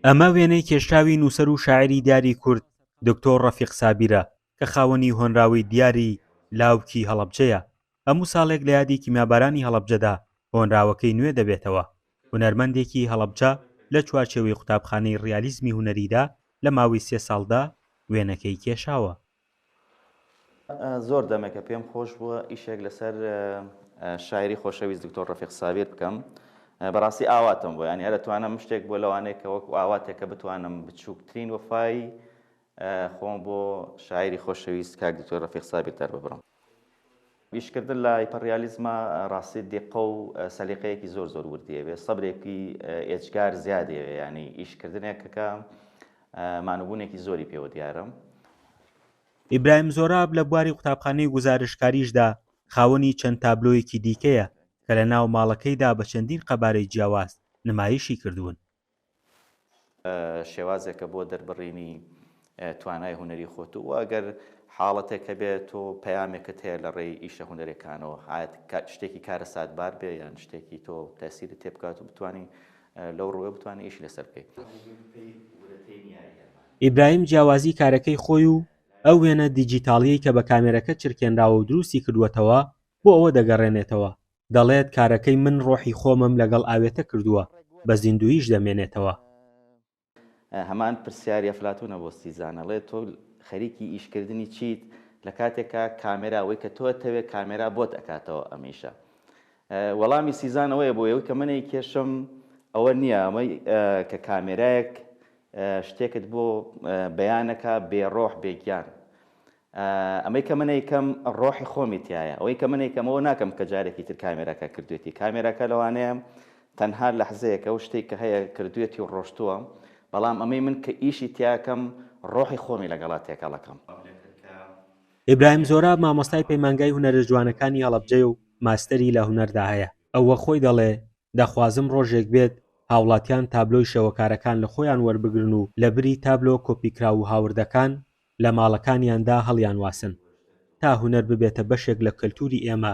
ئەمە وێنەی کێشراوی نووسەر و شاعری دیاری کورد دکتۆر ڕەفیق سابیرە کە خاوەنی هۆنراوی دیاری لاوکی هەڵەبجەیە. هەموو ساڵێک لە یادی کیمیابارانی هەڵەبجەدا هۆنراوەکەی نوێ دەبێتەوە. هونەرمەندێکی هەڵەبجە لە چوارچێوەی قوتابخانەی ڕیالیزمی هونەریدا لە ماوەی 3 ساڵدا وێنەکەی کێشاوە. زۆر دەمێکە پێم خۆش بووە ئیشێک لەسەر شاعری خۆشەویست دکتۆر ڕەفیق سابیر بکەم. بەڕاستی ئاواتم بۆ ینی ئەدەتوانم شتێک بۆ لەوانەیە کە وەکو ئاواتێکە بتوانم بچووکترین وەفای خۆم بۆ شاعری خۆشەویست کاک دکتۆر ڕەفیق سابیر دەرببڕم. ئیشکردن لە هیپەڕیالیزمە ڕاستی دقە و سەلیقەیەکی زۆر زۆر وردیەوێ، سەبرێکی ئێجگار زیادەوێ، ینی ئیشکردنێکەکە مانوبوونێکی زۆری پێوە دیارم. ئیبراهیم زۆراب لە بواری قوتابخانەی گوزارشکاریشدا خاوەنی چەند تابلۆیەکی دیکەیە کە لە ناو ماڵەکەیدا بە چەندین قەبارەی جیاواز نمایشی کردوون. شێوازێکە بۆ دەربڕینی توانای هونەری خۆت و ئەگەر حاڵەتێکە بێت تۆ پەیامێکت هەیە لە ڕێی ئیشە هونەرەکانەوە، شتێکی کارە سادبار بێ یان شتێکی تۆ تەسیری تێ بکات و بتوانانی لەو ڕووە بتوانانی ئیشی لەسەر بکەیت. ئیبراهیم جیاوازی کارەکەی خۆی و ئەو وێنە دیجیتاڵیەی کە بە کامێرەکە چرکێنراوە و دروستی کردووەتەوە بۆ ئەوە دەگەڕێنێتەوە. دەڵێت کارەکەی من ڕۆحی خۆمم لەگەڵ ئاوێتە کردووە، بە زیندویش دەمێنێتەوە. هەمان پرسیاری ئەفلاتونە بۆ سیزانەڵێ تۆ خەریکی ئیشکردنی چیت لە کاتێکە کامێراوەی کە تۆتەوێت کامێرا بۆت ئەکاتەوە ئەمیشە. وەڵامی سیزانەوەیە بۆ ئەوەی کە منەی کێشم ئەوە نییە ئەمەی کە کامێرایەک شتێکت بۆ بەیانەکە بێڕۆح بێگیان. ئەمەی کە منە یکەم ڕۆحی خۆمی تایە، ئەوەی کە منە یکەمەوە ناکەم کە جارێکی تر کامێراکە کردوێتی. کامێراکە لەوانەیە تەنها لەحزەیەکە و شتێک کە هەیە کردوێتی و ڕۆشتووە، بەڵام ئەمەی من کە ئیشی تیاکەم ڕۆحی خۆمی لەگەڵا تێکەڵەکەم. ئیبراهیم زۆراب مامۆستای پەیمانگای هونەرە جوانەکانی هەڵەبجە و ماستەری لە هونەردا هەیە. ئەوە خۆی دەڵێ دەخوازم ڕۆژێک بێت هاوڵاتیان تابلۆی شەوەکارەکان لە خۆیان وەربگرن و لە بری تابلۆ کۆپیکرا و هاوردەکان لە ماڵەکانیاندا هەڵیان واسن تا هونەر ببێتە بەشێک لە کەلتوری ئێمە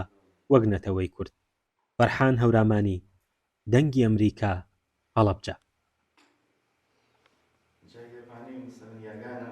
وەک نەتەوەی کورد. فەرحان هەورامانی، دەنگی ئەمریکا، هەڵەبجە.